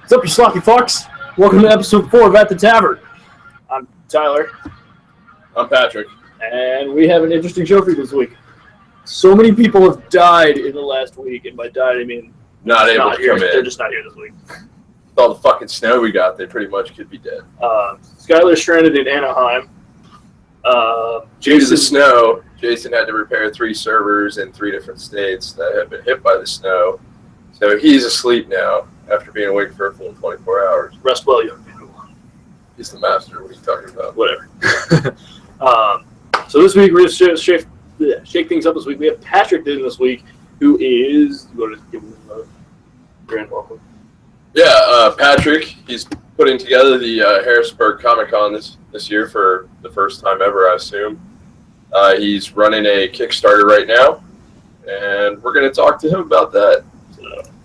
What's up, you sloppy fucks? Welcome to episode 4 of At the Tavern. I'm Tyler. I'm Patrick. And we have an interesting show for you this week. So many people have died in the last week, and by died I mean not able to come in. They're just not here this week. With all the fucking snow we got, they pretty much could be dead. Skyler's stranded in Anaheim. Due to the snow, Jason had to repair 3 servers in 3 different states that had been hit by the snow. So he's asleep now after being awake for a full 24 hours. Rest well, young people. He's the master. What are you talking about? Whatever. So this week, we're going to shake things up this week. We have Patrick in this week, who is... You want to give him a grand welcome? Yeah, Patrick. He's putting together the Harrisburg Comic Con this year for the first time ever, I assume. He's running a Kickstarter right now, and we're going to talk to him about that.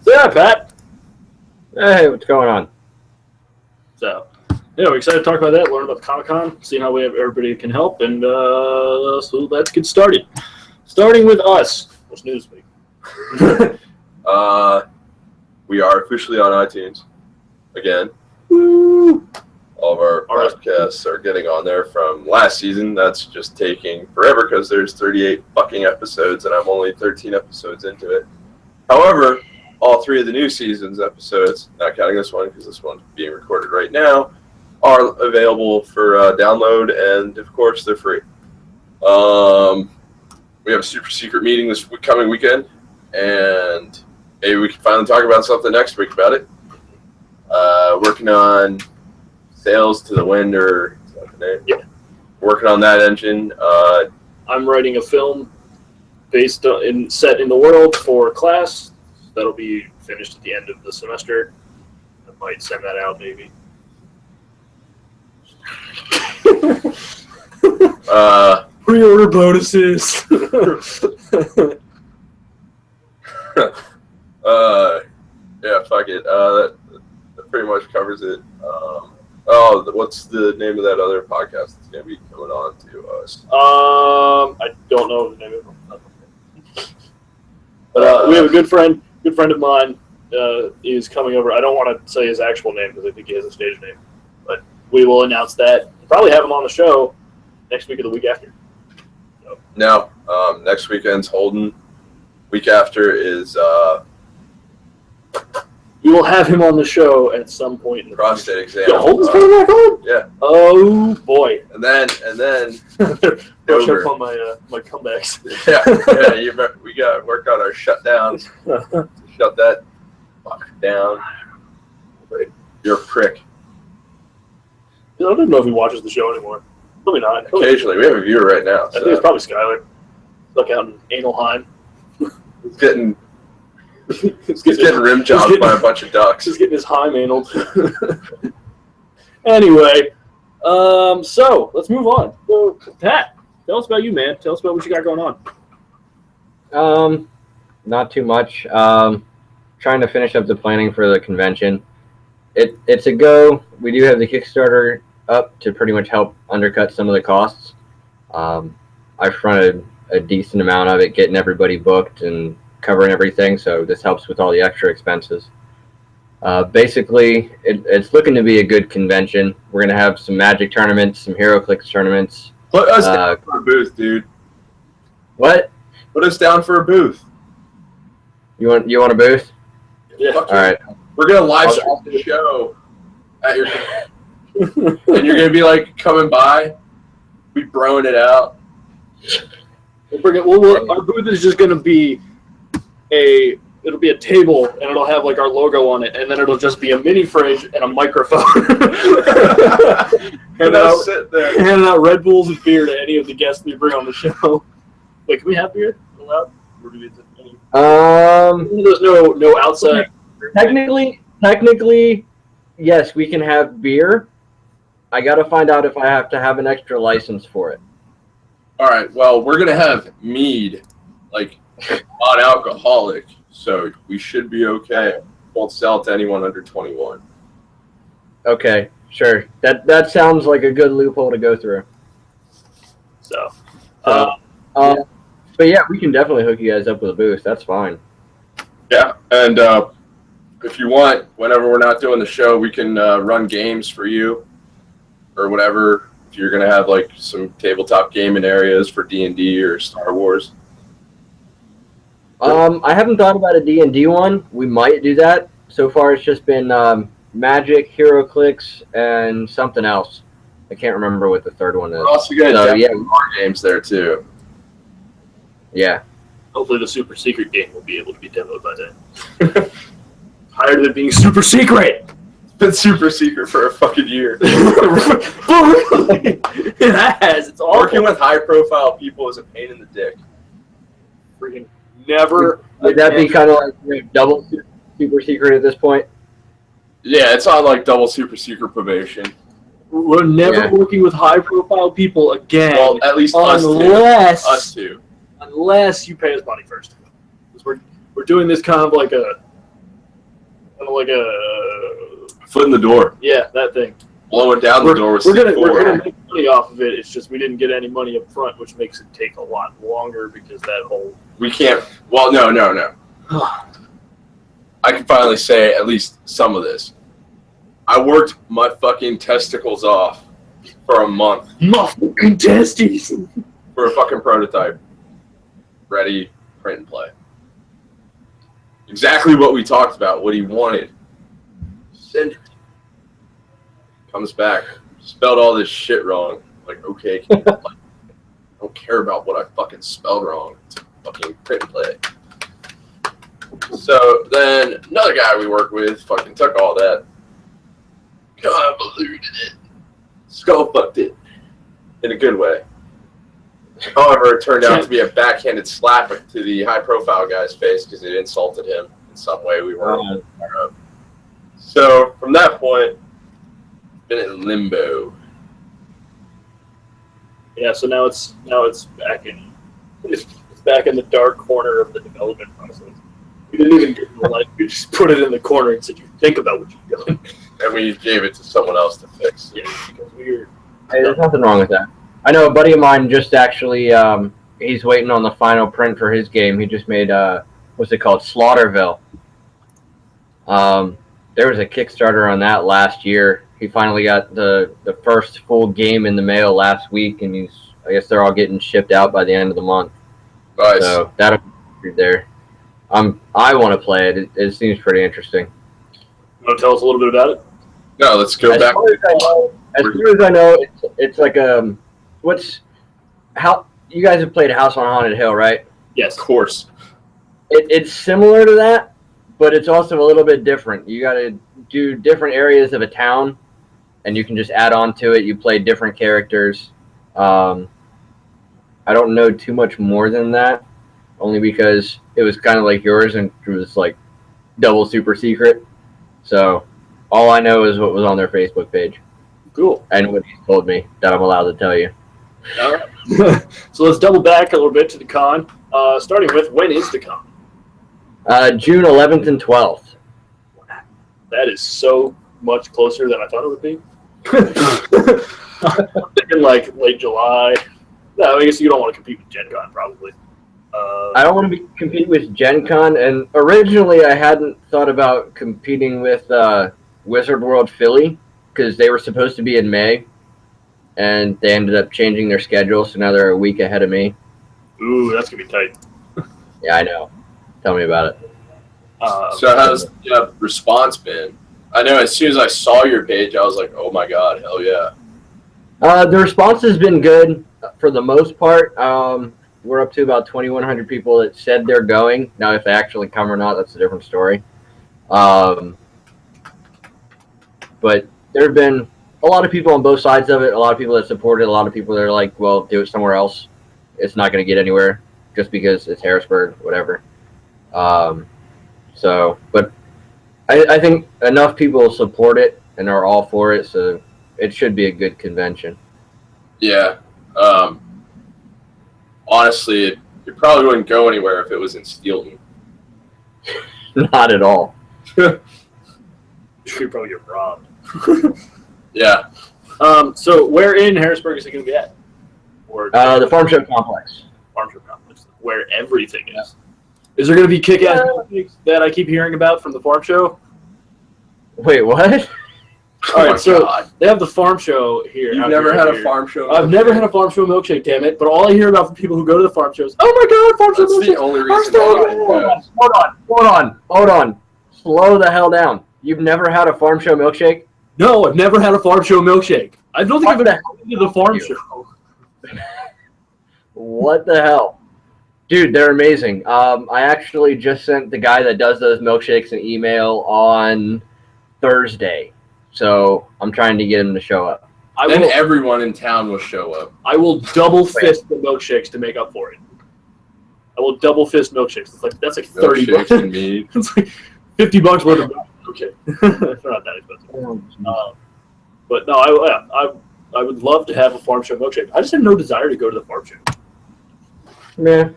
So yeah, Pat. Hey, what's going on? So, yeah, we're excited to talk about that, learn about the Comic-Con, seeing how everybody can help, and so let's get started. Starting with us. What's news this week? We are officially on iTunes again. Woo! All of our podcasts are getting on there from last season. That's just taking forever because there's 38 fucking episodes, and I'm only 13 episodes into it. However, all 3 of the new season's episodes, not counting this one because this one's being recorded right now, are available for download, and of course they're free. We have a super secret meeting this coming weekend, and maybe we can finally talk about something next week about it. Working on Sails to the Wind, or is that the name? Yeah. Working on that engine. I'm writing a film based set in the world for class. That'll be finished at the end of the semester. I might send that out, maybe. Pre-order bonuses. Yeah, fuck it. That pretty much covers it. What's the name of that other podcast that's going to be coming on to us? I don't know the name of it. But we have a good friend of mine is coming over. I don't want to say his actual name because I think he has a stage name. But we will announce that. Probably have him on the show next week or the week after. So. No, next weekend's Holden. Week after is... We will have him on the show at some point in the prostate exam. Yo, Holden's coming back on? Yeah. Oh, boy. And then brush up on my comebacks. Yeah. We got to work on our shutdowns. Shut that fuck down. You're a prick. I don't know if he watches the show anymore. Probably not. Occasionally. We have a viewer right now. I think it's probably Skyler. Look out in Anaheim. He's getting rim jobbed by a bunch of ducks. He's getting his Heim anal. Anyway, so let's move on. So, Pat, tell us about you, man. Tell us about what you got going on. Not too much. Trying to finish up the planning for the convention. It's a go. We do have the Kickstarter up to pretty much help undercut some of the costs. I fronted a decent amount of it, getting everybody booked and covering everything, so this helps with all the extra expenses. Basically, it's looking to be a good convention. We're going to have some Magic tournaments, some HeroClix tournaments. Put us down for a booth, dude. What? Put us down for a booth. You want a booth? Yeah. All right. We're going to live stream the show at your and you're going to be like coming by. We broing it out. Our booth is just going to be it'll be a table, and it'll have like our logo on it, and then it'll just be a mini fridge and a microphone. And I'll sit there handing out Red Bulls and beer to any of the guests we bring on the show. Wait, can we have beer allowed? Or do we There's no outside. Technically, yes, we can have beer. I got to find out if I have to have an extra license for it. All right. Well, we're gonna have mead, like non-alcoholic, so we should be okay. Won't sell to anyone under 21. Okay, sure. That sounds like a good loophole to go through. But yeah, we can definitely hook you guys up with a booth. That's fine. Yeah, and if you want, whenever we're not doing the show, we can run games for you or whatever. If you're gonna have like some tabletop gaming areas for D&D or Star Wars. I haven't thought about a D&D one. We might do that. So far, it's just been Magic, HeroClix, and something else. I can't remember what the third one is. We're also gonna So, more games there too. Yeah. Hopefully the super secret game will be able to be demoed by then. Tired of it being super secret! It's been super secret for a fucking year. It has. It's awful. Working with high-profile people is a pain in the dick. Freaking never. Would that be kind of like double super secret at this point? Yeah, it's on like double super secret probation. We're never working with high-profile people again. Well, at least unless us two. Unless you pay us money first. Because we're doing this kind of like a Foot in the door. Yeah, that thing. Blowing down the door with we're gonna make money off of it. It's just we didn't get any money up front, which makes it take a lot longer because that whole we can't. Well, no. I can finally say at least some of this. I worked my fucking testicles off for a month. My fucking testes for a fucking prototype. Ready, print and play. Exactly what we talked about, what he wanted. Send it. Comes back. Spelled all this shit wrong. Like, okay, I don't care about what I fucking spelled wrong. It's fucking print and play. So then another guy we work with fucking took all that, convoluted it, skull fucked it in a good way. However, it turned out to be a backhanded slap to the high-profile guy's face because it insulted him in some way we weren't aware of. So from that point, been in limbo. Yeah, so now it's back in the dark corner of the development process. We didn't even get in the light. We just put it in the corner and said, "You think about what you're doing." And we gave it to someone else to fix. Yeah, because Hey, there's nothing wrong with that. I know a buddy of mine just actually, he's waiting on the final print for his game. He just made, what's it called, Slaughterville. There was a Kickstarter on that last year. He finally got the first full game in the mail last week, and I guess they're all getting shipped out by the end of the month. Nice. So that'll be there. I want to play it. It seems pretty interesting. You want to tell us a little bit about it? No, let's go back. As far as I know, it's like how you guys have played House on Haunted Hill, right? Yes, of course. It's similar to that, but it's also a little bit different. You got to do different areas of a town, and you can just add on to it. You play different characters. I don't know too much more than that, only because it was kind of like yours and it was like double super secret. So all I know is what was on their Facebook page. Cool. And what he told me that I'm allowed to tell you. All right. So let's double back a little bit to the con. Starting with, when is the con? June 11th and 12th. That is so much closer than I thought it would be. I'm thinking like late July. No, I guess you don't want to compete with Gen Con, probably. I don't want to compete with Gen Con, and originally I hadn't thought about competing with Wizard World Philly, because they were supposed to be in May, and they ended up changing their schedule, so now they're a week ahead of me. Ooh, that's going to be tight. Yeah, I know. Tell me about it. So how's the response been? I know as soon as I saw your page, I was like, oh my god, hell yeah. The response has been good for the most part. We're up to about 2,100 people that said they're going. Now, if they actually come or not, that's a different story. But there have been a lot of people on both sides of it, a lot of people that support it, a lot of people that are like, well, do it somewhere else. It's not going to get anywhere just because it's Harrisburg, whatever. But I think enough people support it and are all for it, so it should be a good convention. Yeah. Honestly, it probably wouldn't go anywhere if it was in Steelton. Not at all. You'd probably get robbed. Yeah. So where in Harrisburg is it going to be at? Or the Farm Show Complex. Farm Show Complex, where everything is. Is there going to be kick-ass things that I keep hearing about from the farm show? Wait, what? All right, so they have the farm show here. You've never had a farm show? I've never had a farm show milkshake, damn it. But all I hear about from people who go to the farm shows, oh my god, farm show milkshake. That's the only reason why. Hold on. Slow the hell down. You've never had a farm show milkshake? No, I've never had a farm show milkshake. I don't think I've ever been to the farm show. What the hell? Dude, they're amazing. I actually just sent the guy that does those milkshakes an email on Thursday. So I'm trying to get him to show up. Then everyone in town will show up. I will double fist the milkshakes to make up for it. I will double fist milkshakes. That's like $30. Milkshakes and meat. It's like $50 worth of milkshake. They're not that expensive. But no, I would love to have a farm show milkshake. I just have no desire to go to the farm show. Man,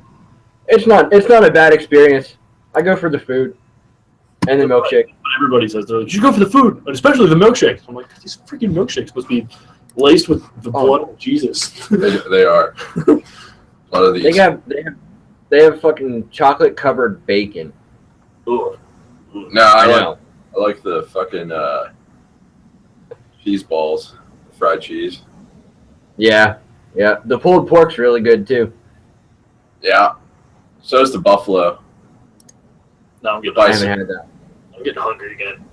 it's not a bad experience. I go for the food and the milkshake. But everybody says, you should go for the food, and especially the milkshakes. I'm like, these freaking milkshakes must be laced with the blood of Jesus. They are. A lot of these. They have fucking chocolate covered bacon. Ugh. No, I like the fucking cheese balls, fried cheese. Yeah. The pulled pork's really good too. Yeah. So is the buffalo. Now I'm getting I haven't had that. I'm getting hungry again.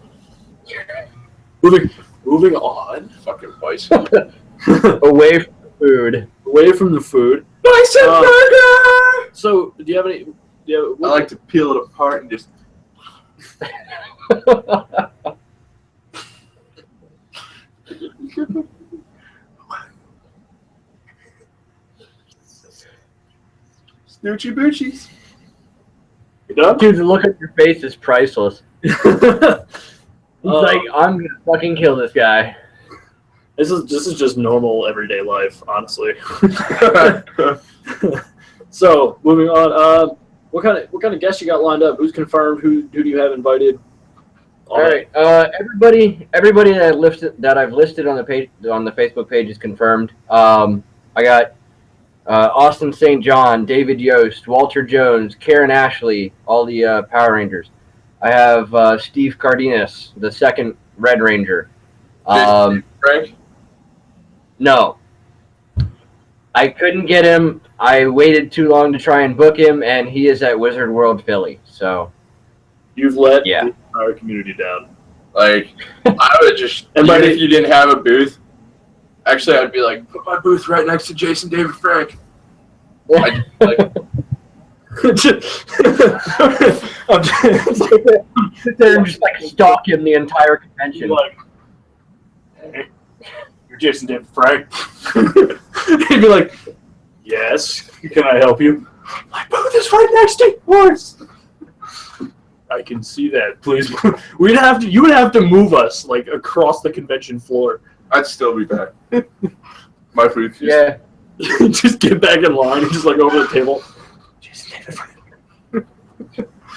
Moving on. Fucking bison. Away from the food. Away from the food. Bison burger! So, do you have any... I like to peel it apart and just... Snoochie boochies. You done? Dude, the look at your face is priceless. It's like, I'm gonna fucking kill this guy. This is just normal everyday life, honestly. So, moving on. What kind of guests you got lined up? Who's confirmed? Who do you have invited? All right. Everybody that I've listed on the page on the Facebook page is confirmed. I got Austin St. John, David Yost, Walter Jones, Karen Ashley, all the Power Rangers. I have Steve Cardenas, the second Red Ranger. Frank? No. I couldn't get him. I waited too long to try and book him, and he is at Wizard World Philly. So you've let the entire community down. Like, I would just, even if you didn't have a booth, actually, I'd be like, put my booth right next to Jason David Frank. I'm sit there and just like stalk him the entire convention. Like, hey, you're Jason David Frank. He'd be like, yes, can I help you? My booth is right next to yours. I can see that. Please, you would have to move us like across the convention floor. I'd still be back. My booth. Just get back in line and just like over the table. Jason David Frank.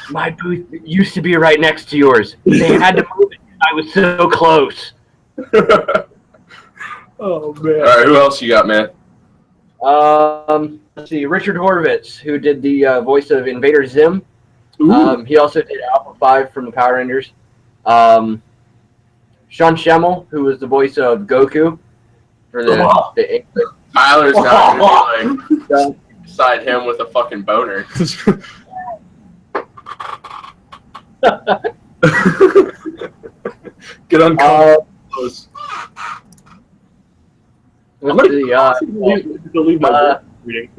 My booth used to be right next to yours. They had to move it. I was so close. Oh man! All right, who else you got, man? Let's see. Richard Horvitz, who did the voice of Invader Zim. He also did Alpha 5 from the Power Rangers. Sean Schemmel, who was the voice of Goku for the English. Tyler's not going to be like beside him with a fucking boner. Get uncomfortable. I'm gonna delete my reading.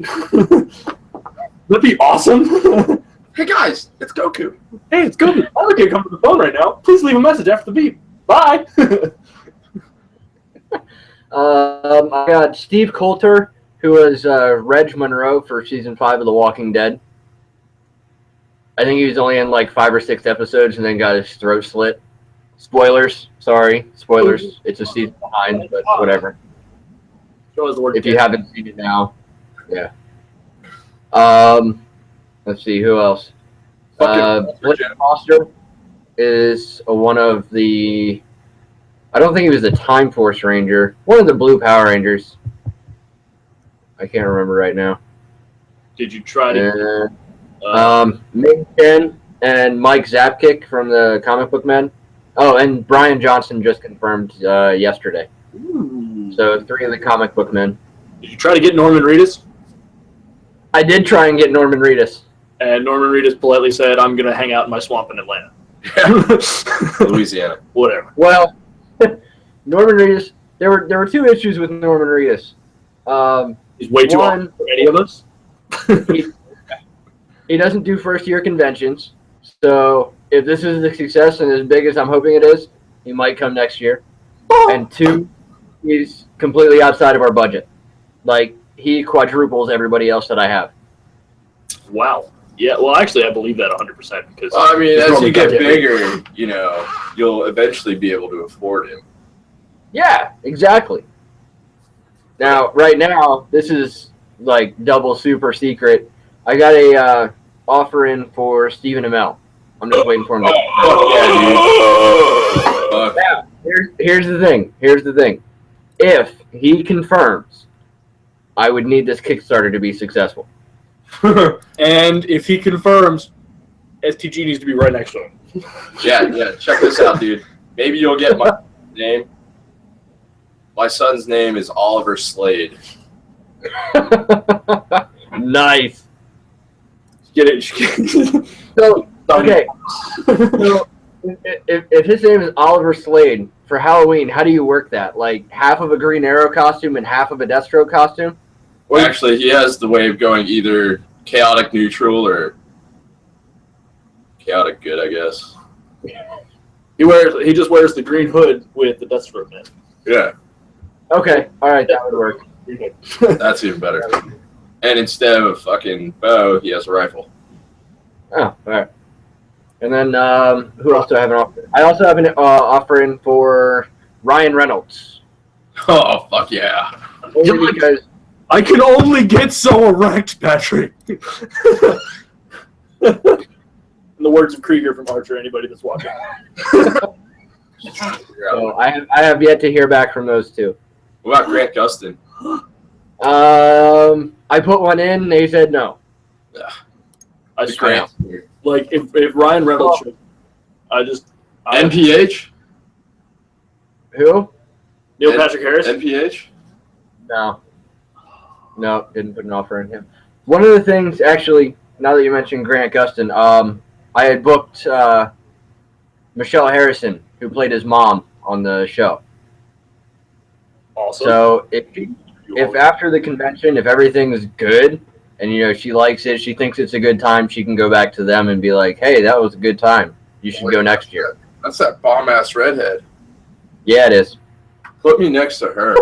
That'd be awesome. Hey guys, it's Goku. Hey, it's Goku. I'm not gonna come to the phone right now. Please leave a message after the beep. Bye. I got Steve Coulter, who was Reg Monroe for season 5 of The Walking Dead. I think he was only in like 5 or 6 episodes and then got his throat slit. Spoilers. Sorry. Spoilers. It's a season behind, but whatever. If you haven't seen it now. Yeah. Let's see. Who else? Blake Foster is one of the... I don't think he was the Time Force Ranger. One of the Blue Power Rangers. I can't remember right now. Did you try to... Ming Chen and Mike Zapkick from the Comic Book Men. Oh, and Brian Johnson just confirmed yesterday. Ooh. So 3 of the comic book men. Did you try to get Norman Reedus? I did try and get Norman Reedus. And Norman Reedus politely said, I'm going to hang out in my swamp in Atlanta. Louisiana. Whatever. Well, Norman Reedus, there were 2 issues with Norman Reedus. He's way too old for any of us. He doesn't do first-year conventions. So if this is a success and as big as I'm hoping it is, he might come next year. And 2, he's completely outside of our budget. Like, he quadruples everybody else that I have. Wow. Yeah, well, actually, I believe that 100% because Well, I mean, as you get bigger, you know, you'll eventually be able to afford him. Yeah, exactly. Now, right now, this is like double super secret. I got a offer in for Stephen Amell. I'm just waiting for him to. Fuck yeah, dude. Now, here's the thing. Here's the thing. If he confirms, I would need this Kickstarter to be successful. And if he confirms, STG needs to be right next to him. Yeah, check this out, dude. Maybe you'll get my name. My son's name is Oliver Slade. Nice. Get it? So, okay. So, if his name is Oliver Slade, for Halloween, how do you work that? Like, half of a Green Arrow costume and half of a Deathstroke costume? Well, actually, he has the way of going either chaotic neutral or chaotic good, I guess. He just wears the green hood with the Deathstroke man. Yeah. Okay, all right, that would work. That's even better. And instead of a fucking bow, he has a rifle. Oh, all right. And then who else do I have an offer? I also have an offer in for Ryan Reynolds. Oh, fuck yeah. Only because I can only get so erect, Patrick. In the words of Krieger from Archer, anybody that's watching. so I have yet to hear back from those 2. What about Grant Gustin? I put one in, and they said no. I swear. Like, if Ryan Reynolds should, NPH? Who? Neil Patrick Harris? NPH? No, didn't put an offer in him. One of the things, actually, now that you mentioned Grant Gustin, I had booked Michelle Harrison, who played his mom on the show. Awesome. So if after the convention, if everything's good, and you know she likes it, she thinks it's a good time, she can go back to them and be like, "Hey, that was a good time. You should go next year." That's that bomb-ass redhead. Yeah, it is. Put me next to her.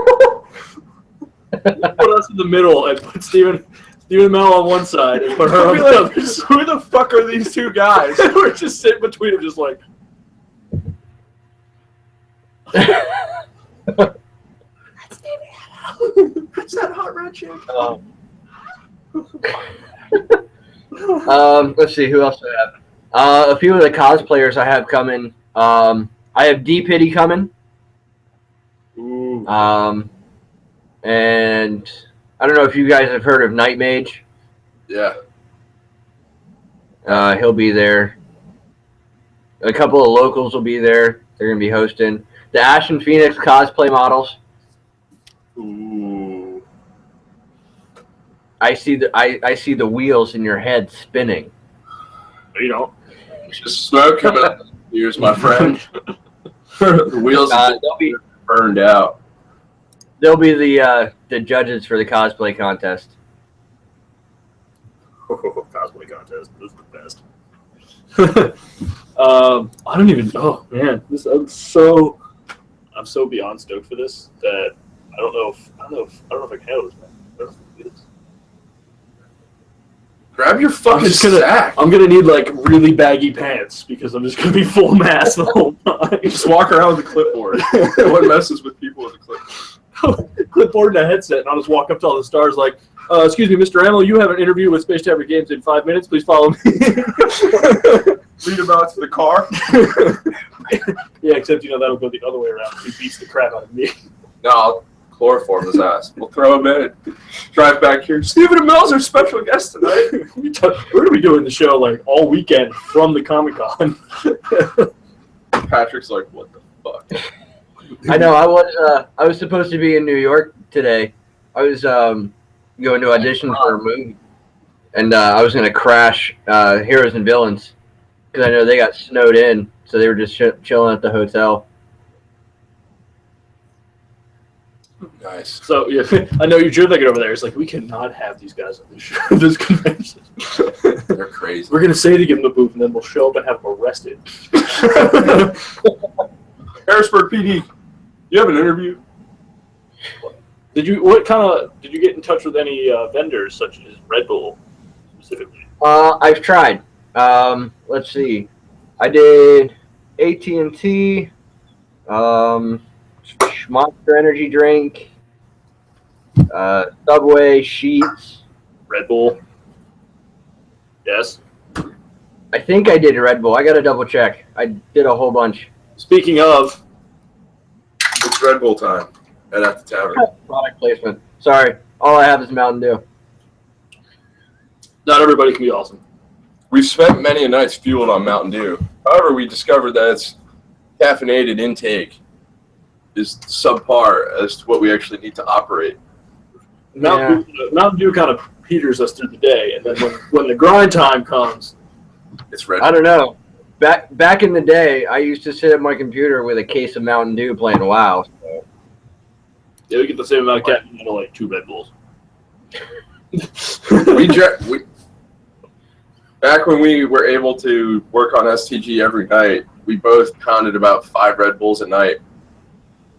Put us in the middle and put Stephen Amell on one side and put her on the other. Who the fuck are these 2 guys? We're just sitting between them, just like. What's that hot red chick? Let's see, who else do I have? A few of the cosplayers I have coming. I have D Pity coming. Ooh. And I don't know if you guys have heard of Night Mage. Yeah. He'll be there. A couple of locals will be there. They're going to be hosting. The Ash and Phoenix cosplay models. Ooh. I see the wheels in your head spinning. No, you don't. Just smoke coming out of the ears, my friend. The wheels they'll be burned out. They'll be the judges for the cosplay contest. Cosplay contest. This is the best. I don't even. Oh man, I'm so beyond stoked for this that I don't know if I can handle this, man. I don't know if I can do this. Grab your fucking sack. I'm gonna need like really baggy pants because I'm just gonna be full mass the whole time. Just walk around with a clipboard. What messes with people with a clipboard? Clipboard and a headset, and I'll just walk up to all the stars like, excuse me, Mr. Amell, you have an interview with Space Tavern Games in 5 minutes. Please follow me. Lead him out to the car. Yeah, except, that'll go the other way around. He beats the crap out of me. No, I'll chloroform his ass. We'll throw him in. Drive back here. Stephen Amell's our special guest tonight. We're going to be doing the show, like, all weekend from the Comic-Con. Patrick's like, what the fuck? I know. I was supposed to be in New York today. I was going to audition for a movie, and I was going to crash Heroes and Villains because I know they got snowed in, so they were just chilling at the hotel. Nice. So yeah, I know you're thinking over there. It's like we cannot have these guys at this show, this convention. They're crazy. We're gonna say to give them the booth, and then we'll show up and have them arrested. Harrisburg PD, you have an interview? Did you get in touch with any vendors such as Red Bull specifically? I've tried. Let's see. I did AT&T, Monster Energy drink, Subway, Sheets. Red Bull. Yes. I think I did Red Bull. I got to double check. I did a whole bunch. Speaking of, It's Red Bull time. And at the tavern. Product placement. Sorry. All I have is Mountain Dew. not everybody can be awesome. We've spent many a nights fueled on Mountain Dew. However, we discovered that its caffeinated intake is subpar as to what we actually need to operate. Mountain Dew kind of peters us through the day, and then when the grind time comes, It's Red I don't know. Back in the day, I used to sit at my computer with a case of Mountain Dew playing WoW. So. Yeah, we get the same amount of caffeine in like 2 Red Bulls. we back when we were able to work on STG every night, we both pounded about 5 Red Bulls a night,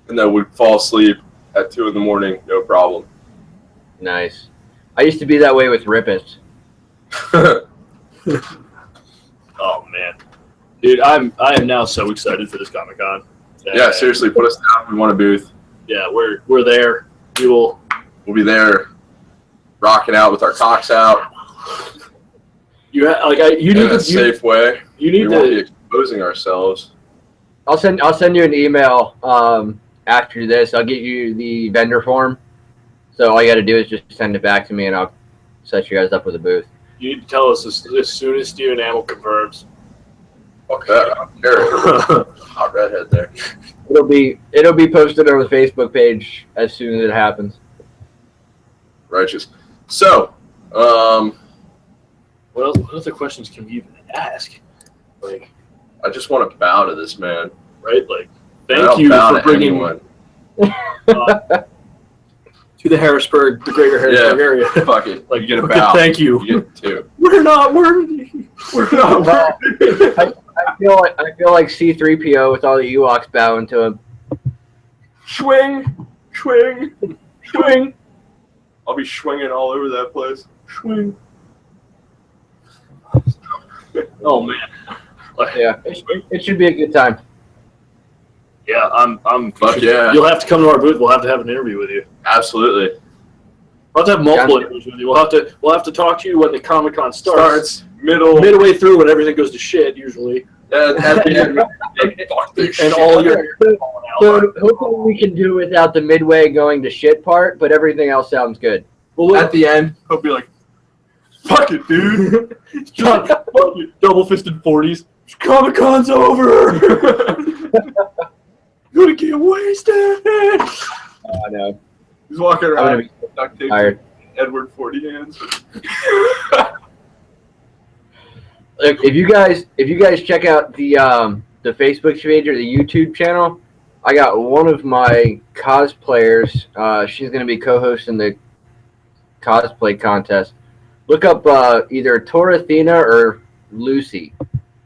and then would fall asleep at 2 in the morning, no problem. Nice. I used to be that way with Rippets. Oh man, dude, I am now so excited for this Comic-Con. Yeah, seriously, put us down. We want a booth. Yeah, we're there. We'll be there, rocking out with our cocks out. You need in a safe way. You need we won't be exposing ourselves. I'll send you an email after this. I'll get you the vendor form. So all you got to do is just send it back to me, and I'll set you guys up with a booth. You need to tell us as soon as Steven Amell confirms. Fuck that. I don't care. Hot redhead there. It'll be posted on the Facebook page as soon as it happens. Righteous. So, what other questions can we even ask? Like, I just want to bow to this man. Right? Like, I thank don't you bow for to bringing anyone. To the Harrisburg, the greater Harrisburg area. Fuck it. Like, you get a okay, bow. thank you. You get 2. We're not worthy. We're not worthy. I feel like C-3PO with all the Ewoks bowing to him. Swing, swing, swing. I'll be swinging all over that place. Swing. Oh man. Like, Yeah, it should be a good time. yeah, I'm. Fuck yeah. You'll have to come to our booth. We'll have to have an interview with you. Absolutely. We'll have to have multiple interviews with you. We'll have to talk to you when the Comic-Con starts. Midway through when everything goes to shit usually. At the end. Fuck this And shit. all your So hopefully we can do without the midway going to shit part, but everything else sounds good. well, At the end, he'll be like, fuck it, dude. double-fisted 40s. Comic-Con's over. Gonna get wasted. Oh, no. He's walking I'm around gonna be duct tape tired. Edward 40 hands. Look, if you guys check out the Facebook page or the YouTube channel, I got one of my cosplayers. She's going to be co-hosting the Cosplay Contest. Look up either Torathena or Lucy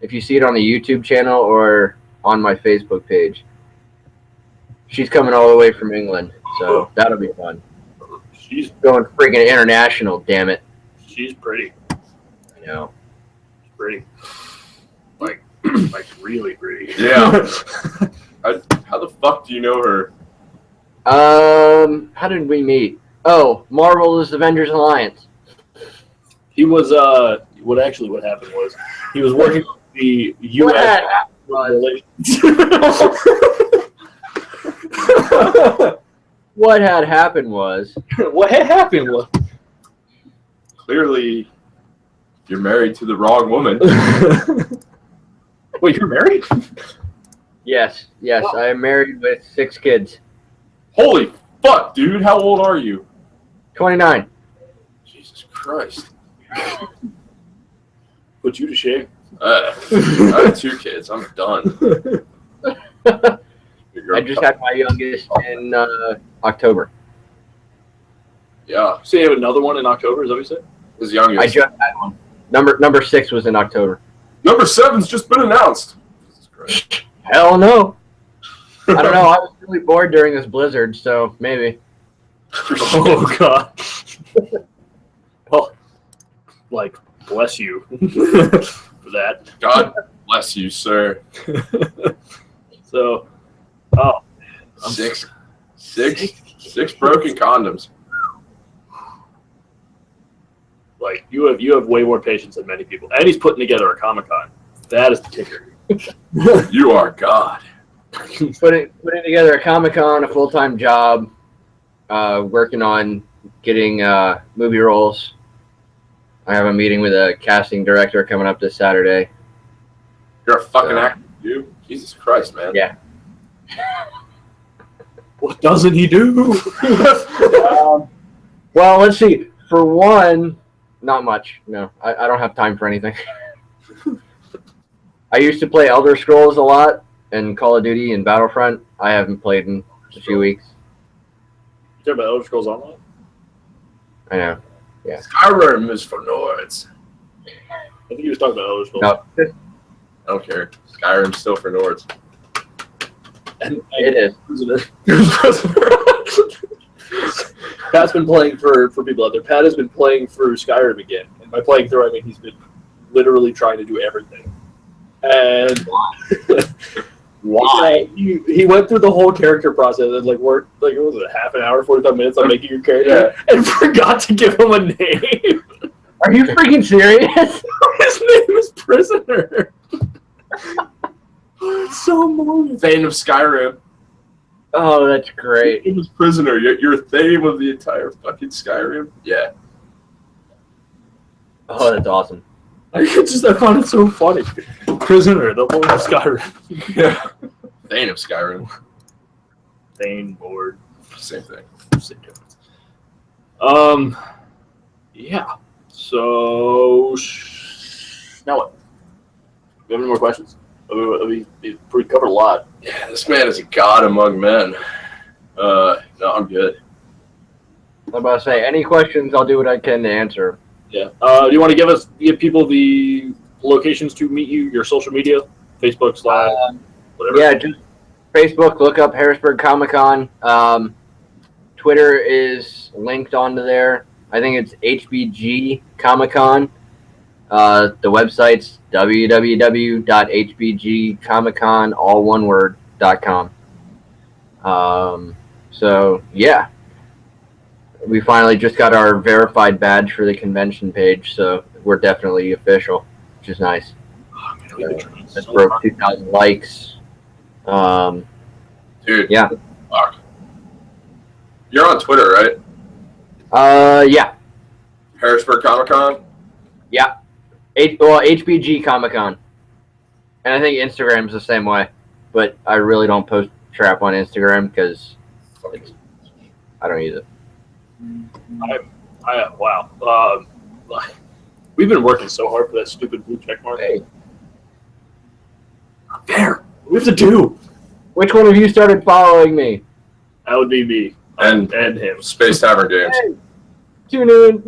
if you see it on the YouTube channel or on my Facebook page. She's coming all the way from England, so that'll be fun. She's Going freaking international, damn it. she's pretty. I know. Pretty. Like really pretty. Yeah. How the fuck do you know her? How did we meet? Oh, Marvel's Avengers Alliance. He was what happened was he was working with the US What had happened was what had happened was Clearly, you're married to the wrong woman. Wait, you're married? Yes. I am married with 6 kids. Holy fuck, dude! How old are you? 29. Jesus Christ! Put you to shame. I have 2 kids. I'm done. I just had my youngest in October. Yeah. So you have another one in October, is that what you said? His youngest. I just had one. Number 6 was in October. Number 7's just been announced. Jesus Christ. Hell no. I don't know. I was really bored during this blizzard, so maybe. Oh, God. Well, like, bless you for that. God bless you, sir. So, Six broken condoms. Like, you have way more patience than many people. And he's putting together a Comic-Con. That is the kicker. You are God. Putting together a Comic-Con, a full-time job, working on getting movie roles. I have a meeting with a casting director coming up this Saturday. You're a fucking actor, dude. Jesus Christ, man. Yeah. What doesn't he do? Well, let's see. For one, not much. No, I don't have time for anything. I used to play Elder Scrolls a lot and Call of Duty and Battlefront. I haven't played in a few weeks. You talking about Elder Scrolls Online? I know. Skyrim is for nerds. I think he was talking about Elder Scrolls. No, I don't care. Skyrim's still for nerds. And it is. Pat's been playing for people out there. Pat has been playing through Skyrim again. And by playing through, I mean he's been literally trying to do everything. And why? He went through the whole character process and worked what was it, half an hour, 45 minutes on making your character, and forgot to give him a name. Are you freaking serious? His name is Prisoner. It's so morbid. Thane of Skyrim. Oh, that's great. He was Prisoner. You're Thane of the entire fucking Skyrim. Yeah. Oh, that's awesome. I found it so funny. Prisoner, the Lord of Skyrim. Yeah. Thane of Skyrim. Thane, board. Same thing. Same difference. Yeah. So, now what? Do you have any more questions? We covered a lot. Yeah, this man is a god among men. No, I'm good. I'm about to say, any questions, I'll do what I can to answer. Yeah. Do you want to give people the locations to meet you, your social media, Facebook, whatever? Yeah, just Facebook, look up Harrisburg Comic-Con. Twitter is linked onto there. I think it's HBG Comic-Con. The website's www.hbgcomiccon, all one word, .com. So, yeah. We finally just got our verified badge for the convention page, so we're definitely official, which is nice. That broke 2,000 likes. Dude. Yeah. Fuck. You're on Twitter, right? Yeah. Harrisburg Comic Con? Yeah. HBG Comic Con. And I think Instagram's the same way. But I really don't post crap on Instagram because I don't use it. Wow. We've been working so hard for that stupid blue check mark. Hey. There. We have to do. Which one of you started following me? That would be me and him. Space Tavern Games. Hey. Two new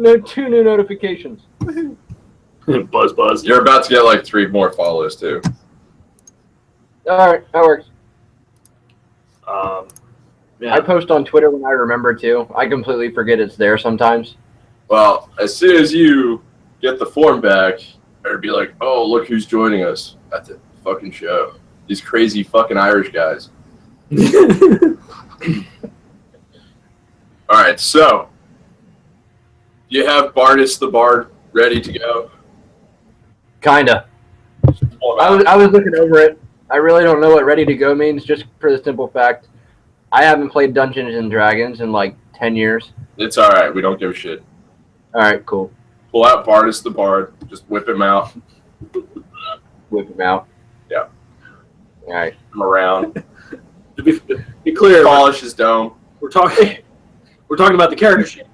notifications. Buzz. You're about to get like 3 more follows too. All right, that works. Yeah. I post on Twitter when I remember to. I completely forget it's there sometimes. Well, as soon as you get the form back, better be like, oh, look who's joining us at the fucking show. These crazy fucking Irish guys. All right, so you have Bardus the Bard ready to go? Kinda. I was looking over it. I really don't know what ready to go means, just for the simple fact I haven't played Dungeons and Dragons in like 10 years. It's all right. We don't give a shit. All right, cool. Pull out Bardus the Bard. Just whip him out. Whip him out. Yeah. All right. Come around. To be clear, Polish his dome. we're talking about the character sheet,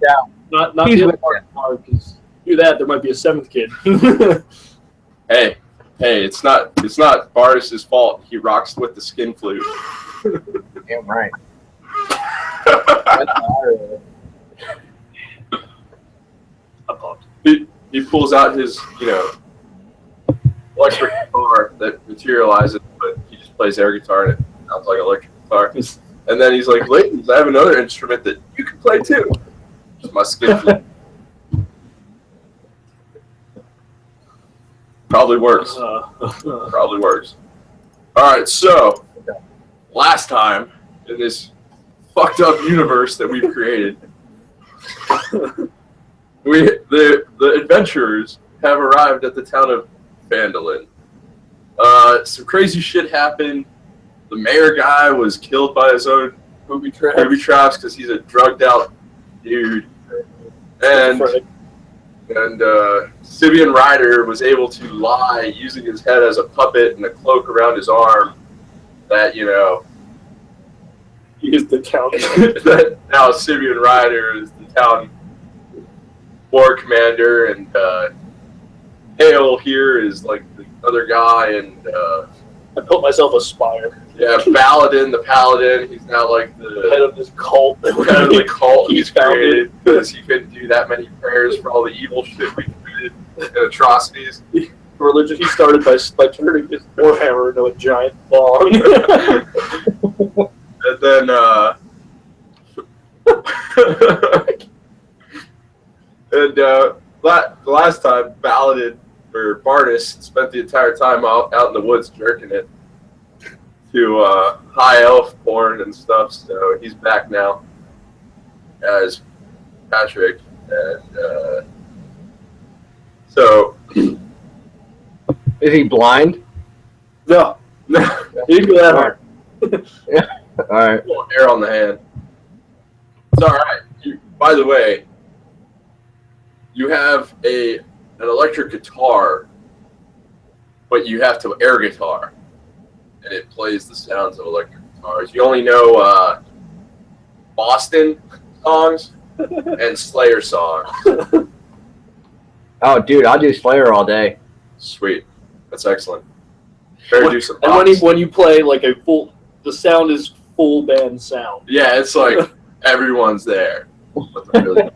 not He's the with other part. Because do that, there might be a 7th kid. Hey, it's not Bardis' fault. He rocks with the skin flute. Damn right. I'm pumped. He pulls out his, electric guitar that materializes, but he just plays air guitar and it sounds like electric guitar. And then he's like, ladies, I have another instrument that you can play too. Just my skin flute. Probably works. Probably works. Alright, so, last time in this fucked up universe that we've created, the adventurers have arrived at the town of Vandalin. Some crazy shit happened. The mayor guy was killed by his own booby traps because he's a drugged out dude. And Sibian Ryder was able to lie using his head as a puppet and a cloak around his arm that, He is the town. that now Sibian Ryder is the town war commander, and Hale here is like the other guy, and I built myself a spire. yeah, Baladin, the paladin, he's now like the Head of this cult. head of the cult he's founded. created because he couldn't do that many prayers for all the evil shit we committed and atrocities. Religion he started by turning his warhammer into a giant bong. And then the last time Baladin or Bardis spent the entire time out in the woods jerking it to high elf porn and stuff, so he's back now as Patrick, and so Is he blind? No. He didn't go that hard. All right. a little hair on the hand. It's all right. By the way, you have an electric guitar, but you have to air guitar, and it plays the sounds of electric guitars. You only know Boston songs and Slayer songs. Oh, dude, I'll do Slayer all day. Sweet, that's excellent. Better do some. And when you play like the sound is full band sound. Yeah, it's like everyone's there. But they're really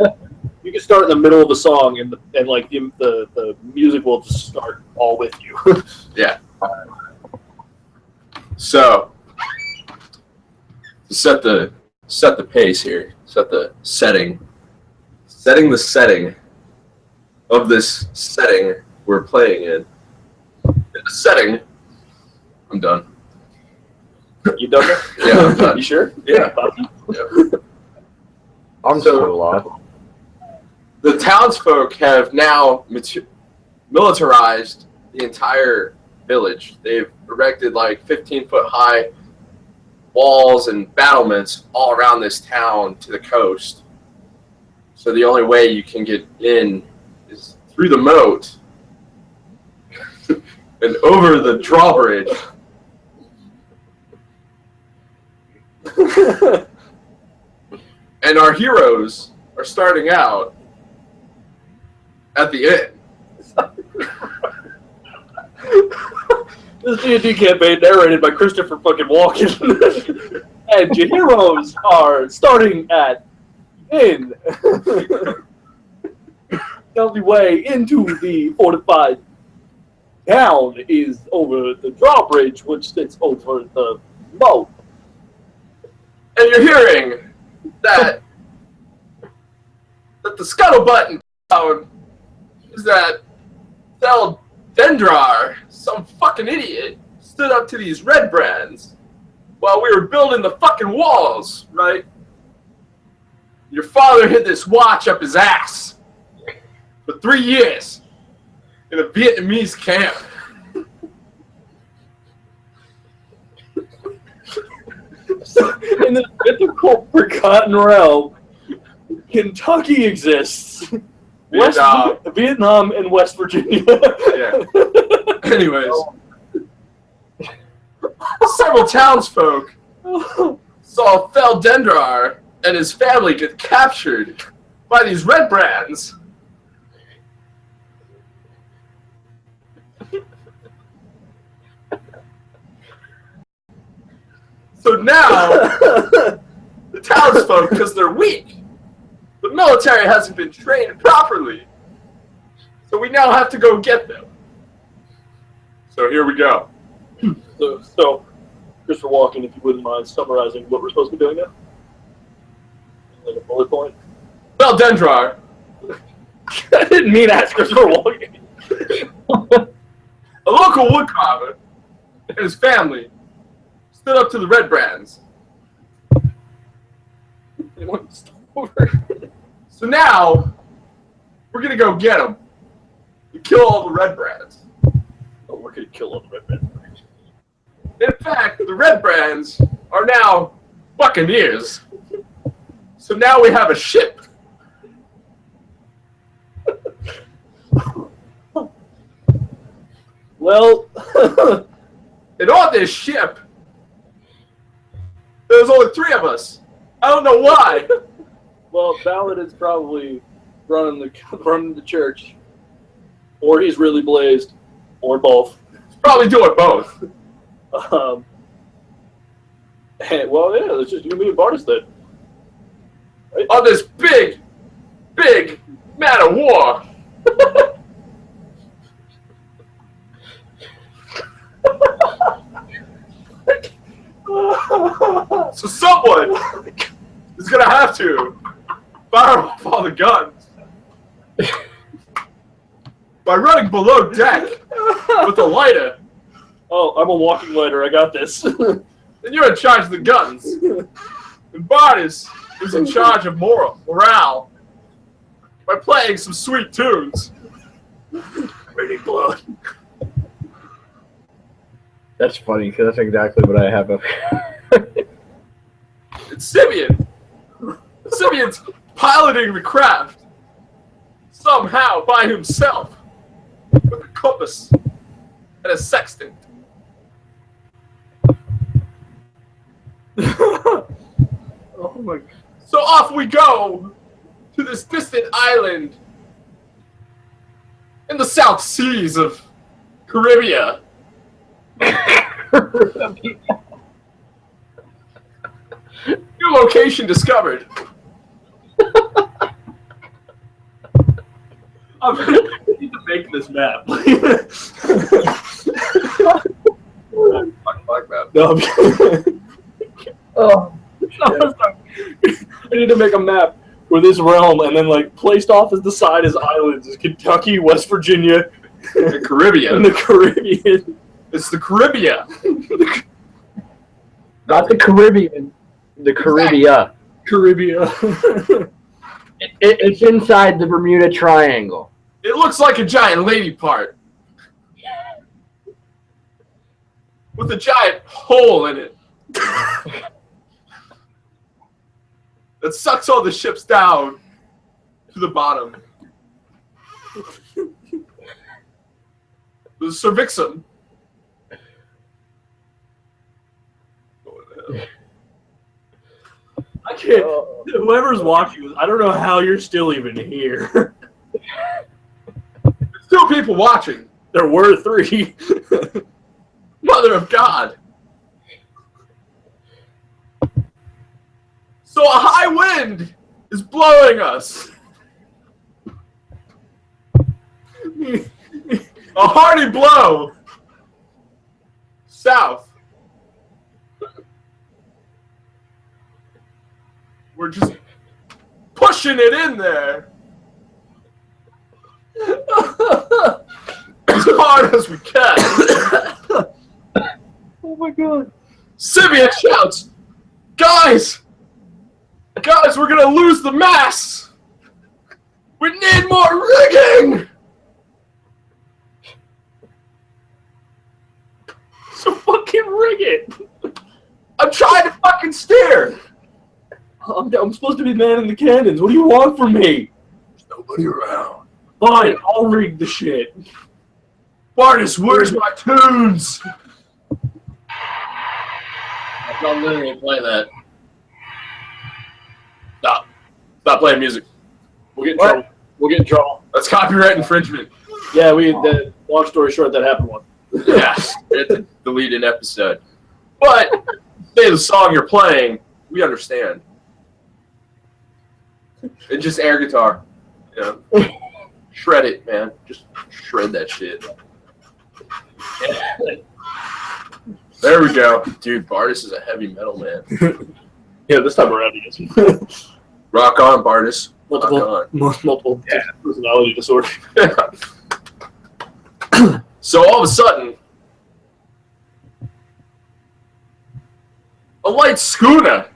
You can start in the middle of a song, and the music will just start all with you. yeah. So to set the pace here, set the setting the setting of this setting we're playing in. In the setting, I'm done. You done that? Yeah, I'm done. You sure? Yeah. I'm so lost. The townsfolk have now militarized the entire village. They've erected like 15-foot high walls and battlements all around this town to the coast. So the only way you can get in is through the moat and over the drawbridge. And our heroes are starting out at the end. This D&D campaign narrated by Christopher fucking Walken. And your heroes are starting at in. The only way into the fortified town is over the drawbridge, which sits over the moat. And you're hearing that the scuttlebutt in town is that Thel Dendrar, some fucking idiot, stood up to these red brands while we were building the fucking walls, right? Your father hid this watch up his ass for 3 years in a Vietnamese camp. In the mythical forgotten realm, Kentucky exists. Vietnam and West Virginia. Yeah. Anyways. several townsfolk saw Feldendrar and his family get captured by these red brands. So now, the townsfolk, because they're weak, the military hasn't been trained properly. So we now have to go get them. So here we go. So Christopher Walken, if you wouldn't mind summarizing what we're supposed to be doing now. Like a bullet point. Feldendrar. I didn't mean to ask Christopher Walken. A local woodcarver and his family stood up to the red brands. So now, we're going to go get them and kill all the red brands. Oh, we're going to kill all the red brands. In fact, the red brands are now buccaneers. So now we have a ship. Well, and on this ship, there's only 3 of us. I don't know why. Well, Ballard is probably running the church, or he's really blazed, or both. He's probably doing both. Well, yeah, it's just you and me and Vaders then. Right? On this big, big man of war. So someone is gonna have to fire off all the guns by running below deck with a lighter. Oh, I'm a walking lighter. I got this. And you're in charge of the guns. And Vaders is in charge of morale by playing some sweet tunes. Raining blood. That's funny, because that's exactly what I have up here. It's Simeon. Simeon's piloting the craft somehow by himself with a compass and a sextant. Oh my God. So off we go to this distant island in the South Seas of Caribbean. New location discovered. I need to make this map. Fuck map. No, Oh, I need to make a map where this realm, and then like placed off as the side as islands is Kentucky, West Virginia, The Caribbean. and the Caribbean. It's the Caribbean. not the Caribbean. The Caribbean. Caribbean. It's inside the Bermuda Triangle. It looks like a giant lady part. With a giant hole in it. That sucks all the ships down to the bottom. The cervixum. I can't. Whoever's watching this, I don't know how you're still even here. There's 2 people watching. There were 3. Mother of God. So a high wind is blowing us. A hearty blow. South. We're just pushing it in there. As hard as we can. Oh my God. Simeon shouts, Guys, we're gonna lose the mass! We need more rigging! So fucking rig it. I'm trying to fucking steer! I'm supposed to be manning the cannons. What do you want from me? There's nobody around. Fine, I'll rig the shit. Vaders, where's my tunes? I'm literally playing that. Stop. Stop playing music. We'll get in trouble. We'll get in trouble. That's copyright infringement. Yeah, long story short, that happened once. Yeah, we had to delete an episode. But, say the song you're playing, we understand. It's just air guitar. You know? Shred it, man. Just shred that shit. There we go. Dude, Bardis is a heavy metal man. Yeah, this time around he is. Rock on, Bardis. Rock on. Multiple personality disorder. So all of a sudden, a light schooner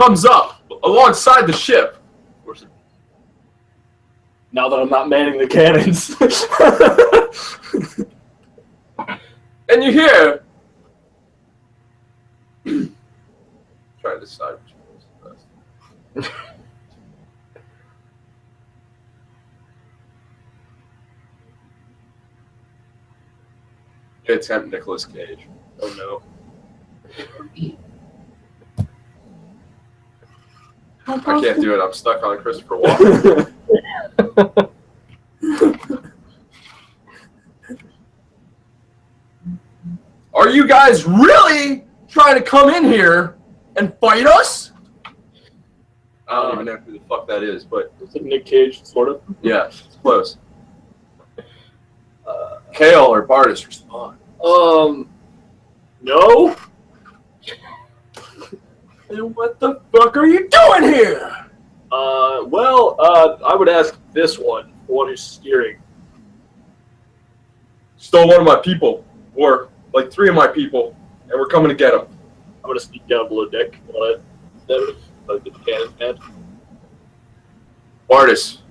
comes up alongside the ship. Now that I'm not manning the cannons. And you hear... trying to decide which one is the best. Attempt Nicolas Cage. Oh no. I can't do it. I'm stuck on Christopher Walken. Are you guys really trying to come in here and fight us? I don't even know who the fuck that is, but it's like Nick Cage, sort of. Yeah, it's close. Kale or Bardis respond. No. And what the fuck are you doing here? I would ask this one, the one who's steering. Stole one of my people, or like 3 of my people, and we're coming to get them. I'm gonna sneak down below deck. Get the cannons, man. Bardis,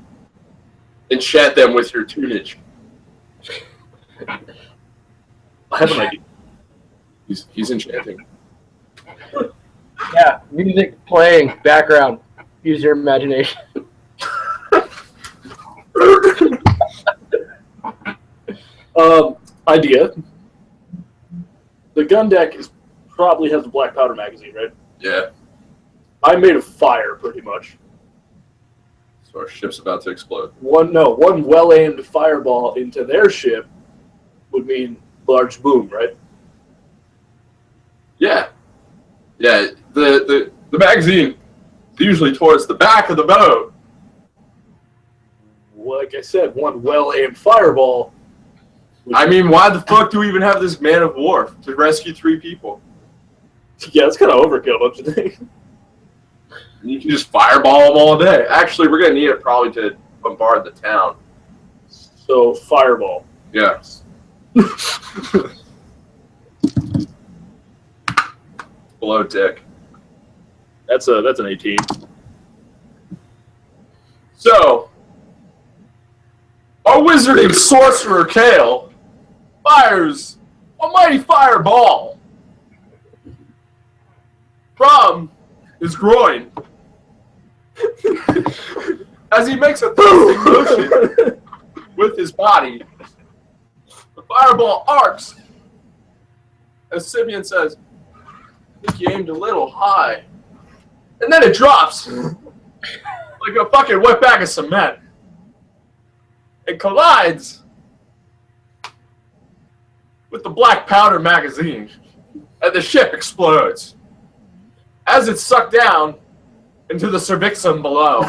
enchant them with your tunage. I have an idea. He's enchanting. Yeah, music playing, background. Use your imagination. Idea. The gun deck probably has a black powder magazine, right? Yeah. I made a fire, pretty much. So our ship's about to explode. One well-aimed fireball into their ship would mean large boom, right? Yeah. Yeah. The magazine is usually towards the back of the boat. Like I said, one well-aimed fireball. I mean, why the fuck do we even have this man of war to rescue 3 people? Yeah, it's kind of overkill, don't you think? You can just fireball them all day. Actually, we're gonna need it probably to bombard the town. So fireball. Yeah. Below deck. That's an 18. So, our wizarding sorcerer Kale fires a mighty fireball from his groin as he makes a thrusting motion with his body. The fireball arcs as Simeon says, I think you aimed a little high. And then it drops like a fucking wet bag of cement. It collides with the black powder magazine, and the ship explodes as it's sucked down into the cervixum below.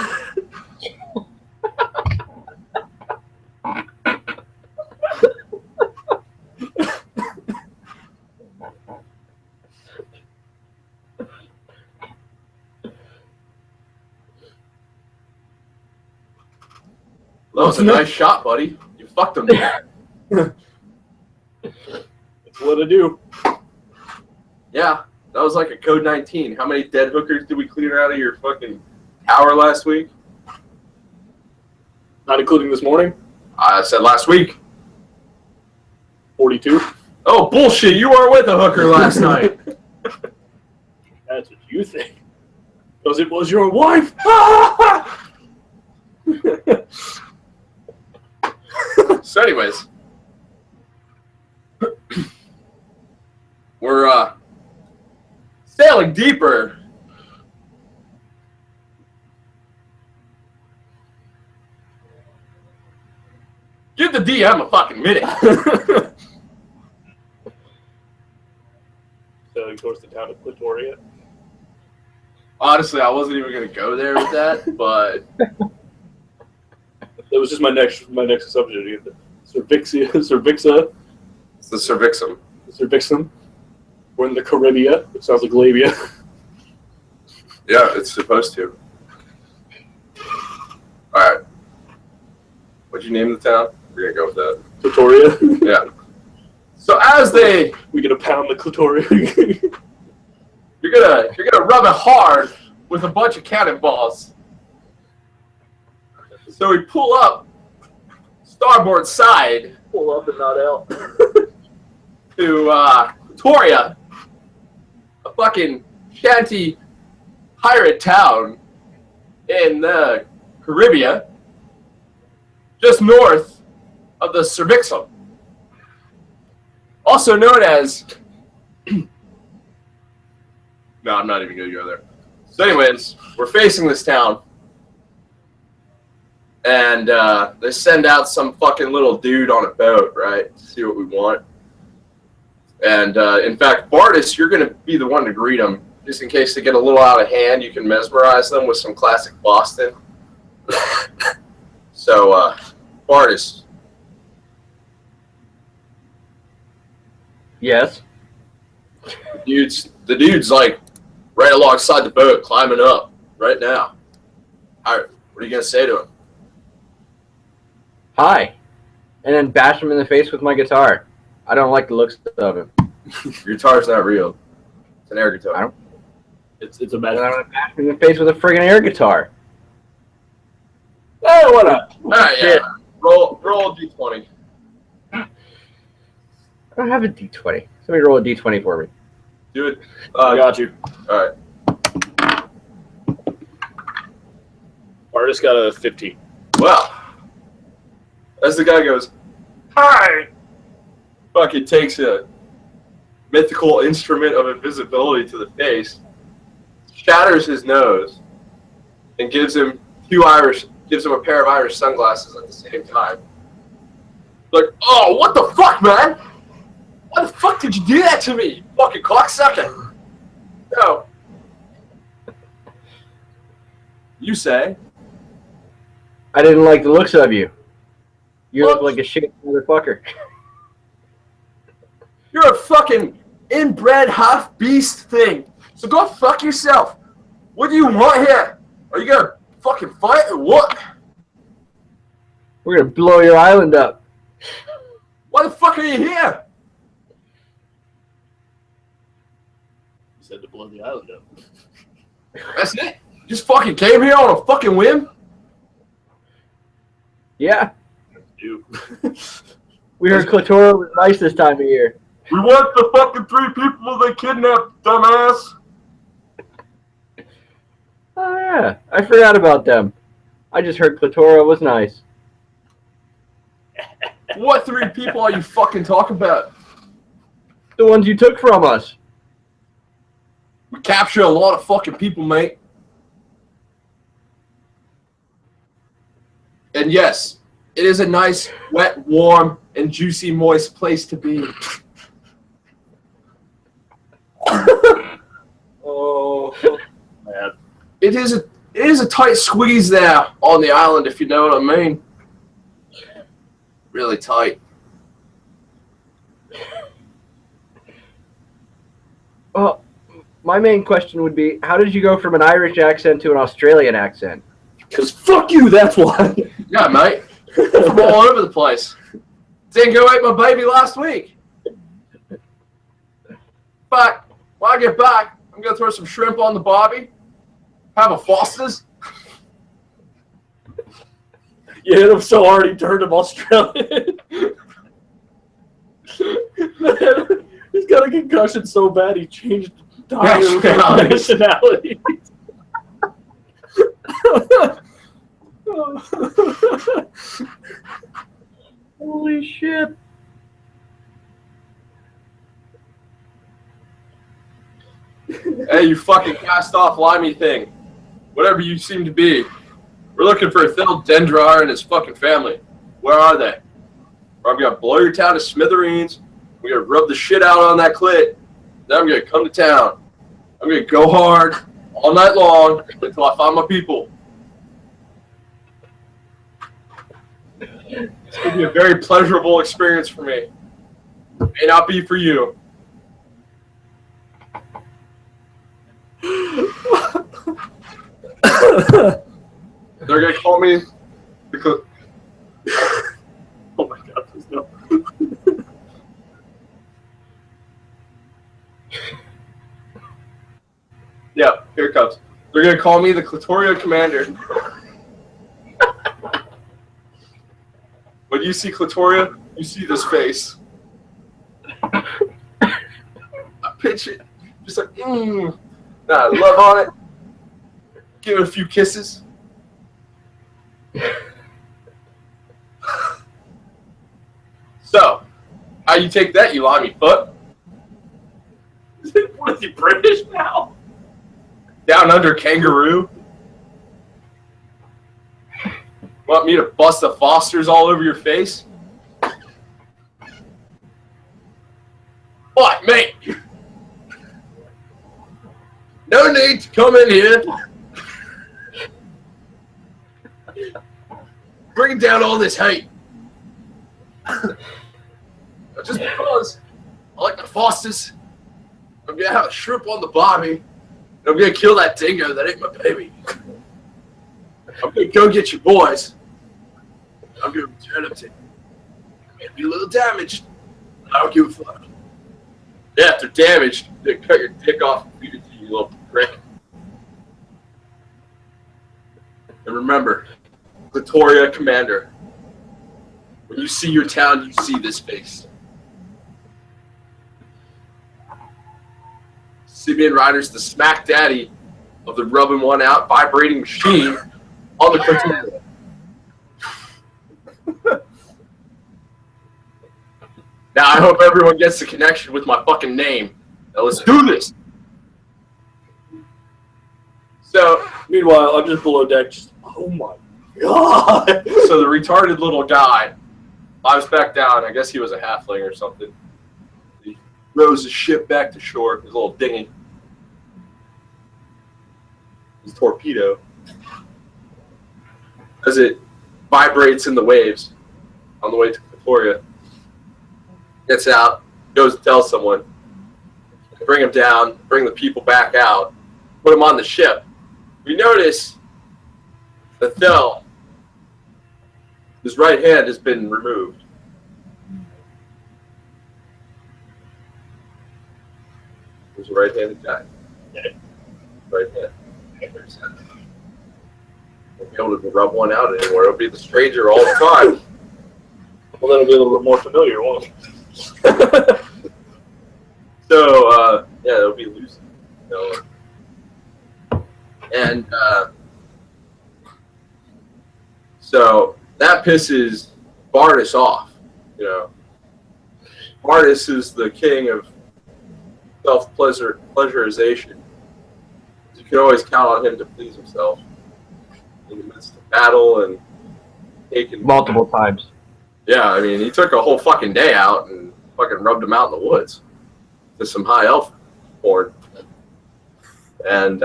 That was a nice shot, buddy. You fucked him there. That's what I do. Yeah, that was like a code 19. How many dead hookers did we clear out of your fucking tower last week? Not including this morning. I said last week. 42. Oh, bullshit. You were with a hooker last night. That's what you think. Because it was your wife. So anyways, we're sailing deeper. Give the DM a fucking minute. Sailing towards the town of Clitoria. Honestly, I wasn't even gonna go there with that, but That was just my next assumption. Cervixa. it's the cervixum. Cervixum. We're in the Caribbean. It sounds like labia. Yeah, it's supposed to. All right. What'd you name the town? We're gonna go with that. Clitoria. Yeah. So as we gonna pound the clitoria. you're gonna rub it hard with a bunch of cannonballs. So we pull up starboard side Pull up and not out. to Victoria, a fucking shanty pirate town in the Caribbean, just north of the Cervixum, also known as. No, I'm not even gonna go there. So, anyways, we're facing this town, and they send out some fucking little dude on a boat, right, to see what we want. And in fact, Vaders, you're gonna be the one to greet them, just in case they get a little out of hand. You can mesmerize them with some classic Boston. So, Vaders. Yes. The dude's like right alongside the boat, climbing up right now. All right, what are you gonna say to him? Hi. And then bash him in the face with my guitar. I don't like the looks of him. Your guitar's not real. It's an air guitar. I don't. It's a And magic. I'm gonna bash him in the face with a friggin' air guitar. Oh, what up? All right, yeah. Shit. Roll a d20. I don't have a D20. Somebody roll a D20 for me. Do it. I got you. All right. Artist got a 15. Well, as the guy goes, hi. Fucking takes a mythical instrument of invisibility to the face, shatters his nose, and gives him a pair of Irish sunglasses at the same time. Like, oh, what the fuck, man? Why the fuck did you do that to me, you fucking cocksucker? No. You say? I didn't like the looks of you. You look like a shit motherfucker. You're a fucking inbred half-beast thing. So go fuck yourself. What do you want here? Are you gonna fucking fight or what? We're gonna blow your island up. Why the fuck are you here? He said to blow the island up. That's it? You just fucking came here on a fucking whim? Yeah. You. We heard Clitora was nice this time of year. We want the fucking 3 people they kidnapped, dumbass. Oh yeah, I forgot about them. I just heard Clitora was nice. What 3 people are you fucking talking about? The ones you took from us. We capture a lot of fucking people, mate. And yes, it is a nice, wet, warm, and juicy, moist place to be. Oh, man. It is a tight squeeze there on the island, if you know what I mean. Really tight. Well, my main question would be, how did you go from an Irish accent to an Australian accent? Because fuck you, that's why. Yeah, mate. From all over the place. Didn't go ate my baby last week. But when I get back, I'm going to throw some shrimp on the barbie, have a Foster's. You hit him so hard he turned him Australian. He's got a concussion so bad he changed nationality. Holy shit. Hey, you fucking cast-off limey thing. Whatever you seem to be. We're looking for Thel Dendrar and his fucking family. Where are they? Or I'm gonna blow your town to smithereens. We're gonna rub the shit out on that clit. Then I'm gonna come to town. I'm gonna go hard all night long until I find my people. It's gonna be a very pleasurable experience for me. May not be for you. They're gonna call me because. Oh my god, please no. Yeah, here it comes. They're gonna call me the Clitoria Commander. When you see Clitoria, you see this face. I pitch it, just like, nah, love on it. Give it a few kisses. So, how you take that, you limey foot? What is he, British now? Down under kangaroo? Want me to bust the Fosters all over your face? What, mate? No need to come in here. Bring down all this hate. Just because I like the Fosters, I'm gonna have a shrimp on the barbie, and I'm gonna kill that dingo that ate my baby. I'm gonna go get your boys. I'm gonna return them to you. Maybe a little damaged. I don't give a fuck. Yeah, if they're damaged, they cut your dick off and feed it to you, you little prick. And remember, Clitoria Commander, when you see your town, you see this face. Simeon Ryder's the smack daddy of the rubbing one out vibrating machine on the Clitoria. Now I hope everyone gets the connection with my fucking name. Now let's do this. So Meanwhile, I'm just below deck. Just, oh my god. So the retarded little guy climbs back down. I guess he was a halfling or something. He rows his ship back to shore, his little dinghy. His torpedo. As it vibrates in the waves on the way to Victoria. Gets out, goes to tell someone. Bring him down, bring the people back out, put him on the ship. We notice that Thel, his right hand has been removed. There's a right-handed guy. Right hand. Won't be able to rub one out anymore. It'll be the stranger all the time. Well, that'll be a little bit more familiar, won't it? So, yeah, it'll be loose. And so that pisses Vaders off. You know, Vaders is the king of self-pleasurization. You can always count on him to please himself in the midst of battle and taking Multiple times. Yeah, I mean, he took a whole fucking day out and fucking rubbed him out in the woods to some high elf porn. And,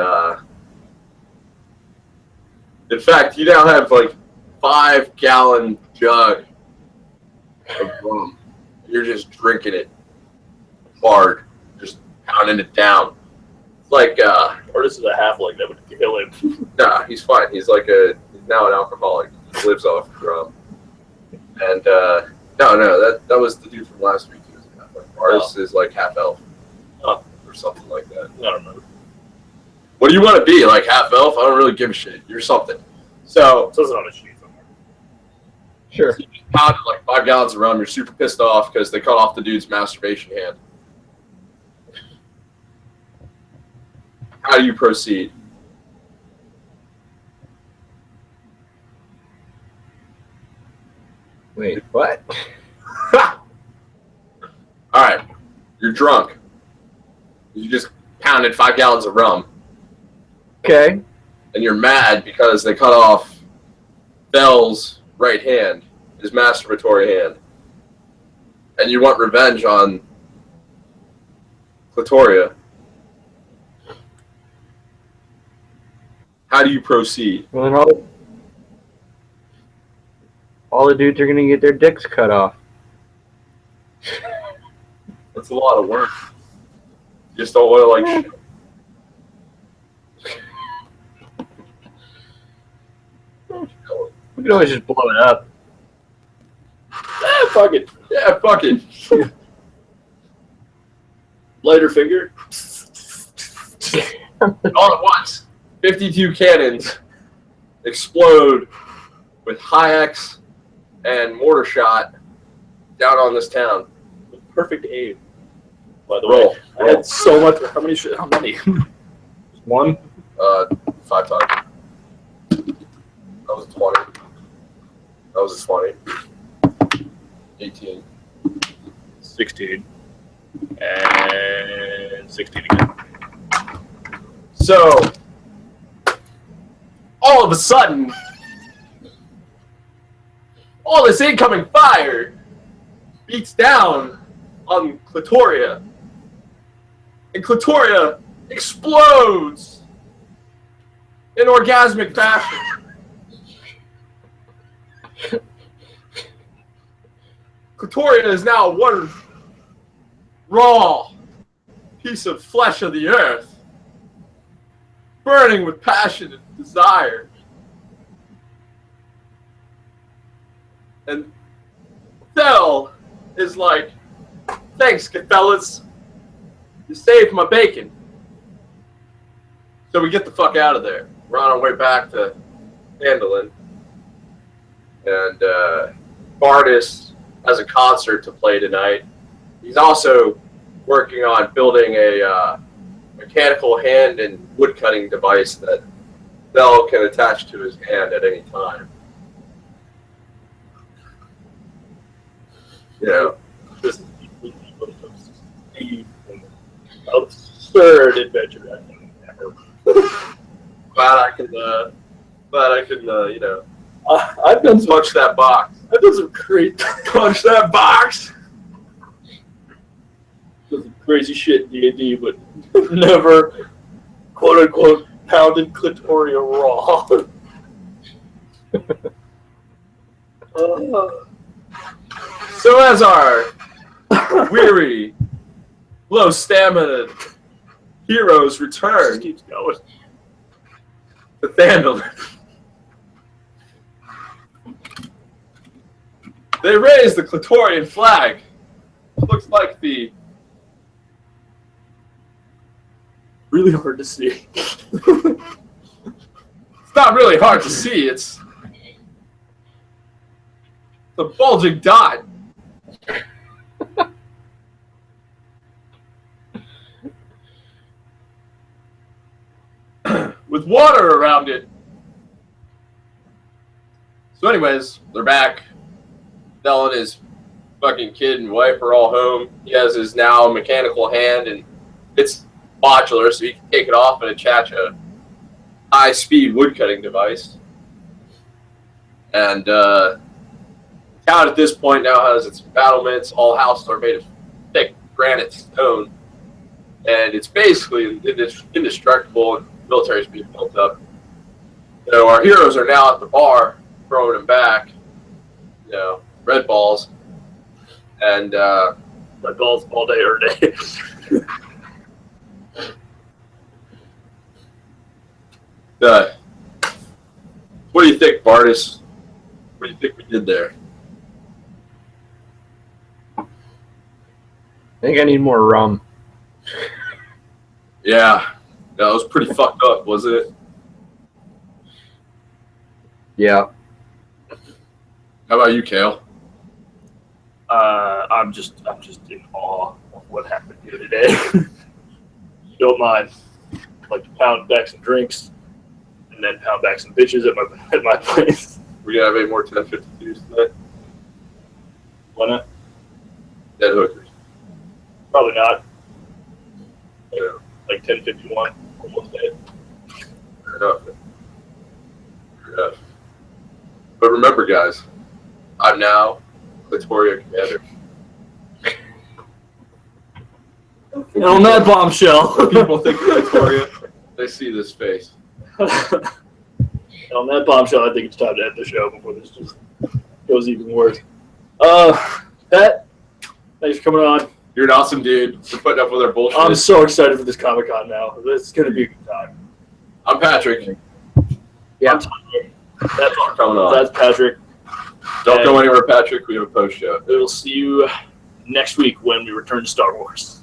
in fact, you now have like 5-gallon jug of rum. You're just drinking it hard, just pounding it down. It's like, or this is a halfling that would kill him. nah, he's fine. He's now an alcoholic. He lives off rum. And, no, that was the dude from last week. He was a half-elf. Ours is like half-elf. Oh. Or something like that. I don't remember. What do you want to be? Like half-elf? I don't really give a shit. You're something. So, It says it on a sheet somewhere. Sure. you pounded like 5 gallons of rum. You're super pissed off because they cut off the dude's masturbation hand. How do you proceed? Wait, what? All right, you're drunk. You just pound pounded 5 gallons of rum. Okay. And you're mad because they cut off Bell's right hand, his masturbatory hand. And you want revenge on Clitoria. How do you proceed? Well, then all the dudes are gonna get their dicks cut off. That's a lot of work. You just don't want to, like... We can always just blow it up. Fuck it. Yeah, fuck it. Lighter figure. All at once, 52 cannons explode with high-X and mortar shot down on this town. Perfect aim. By the Roll. way, I had so much. How many? How many? One. 5 times. That was a 20. That was a 20. 18. 16. And 16 again. So, all of a sudden, all this incoming fire beats down on Clitoria. And Clitoria explodes in orgasmic fashion. Clitoria is now one raw piece of flesh of the earth, burning with passion and desire. And Thel is like, thanks, fellas. You saved my bacon. So we get the fuck out of there. We're on our way back to Andalin. And Bardis has a concert to play tonight. He's also working on building a mechanical hand and woodcutting device that Bell can attach to his hand at any time. You know, This is the absurd adventure I've ever. glad I can, you know, I've done some. punch that box. I've done some great. Punch that box. Done some crazy shit in D&D, but never, quote unquote, pounded clitoria raw. So as our weary, low stamina heroes return Keeps going. to Thandalin, they raise the Clitorian flag. Looks like the Really hard to see. it's not really hard to see. It's the bulging dot. With water around it. So anyways, they're back. Nell and his fucking kid and wife are all home. He has his now mechanical hand, and it's modular, so he can take it off and attach a high-speed woodcutting device. And town at this point now has its battlements. All houses are made of thick granite stone, and it's basically indestructible. And military's being built up. So our heroes are now at the bar, throwing them back. You know, red balls, and Red balls all day or day. What do you think, Bardis? What do you think we did there? I think I need more rum. Yeah, that was pretty fucked up, wasn't it? Yeah. How about you, Kale? I'm just in awe of what happened here today. Don't mind. I'd like to pound back some drinks and then pound back some bitches at my place. We're gonna have any more 1052s tonight? Why not? Dead hookers. Probably not. Yeah. like 10:51, almost dead. Fair enough. Fair enough. But remember, guys, I'm now Clitoria Commander. And on that bombshell, When people think of Clitoria, they see this face. and on that bombshell, I think it's time to end the show before this just goes even worse. Pat, thanks for coming on. You're an awesome dude for putting up with our bullshit. I'm so excited for this Comic-Con now. It's going to be a good time. I'm Patrick. Yeah. I'm Tyler. That's Coming on. That's Patrick. Don't go anywhere, Patrick. We have a post show. We will see you next week when we return to Star Wars.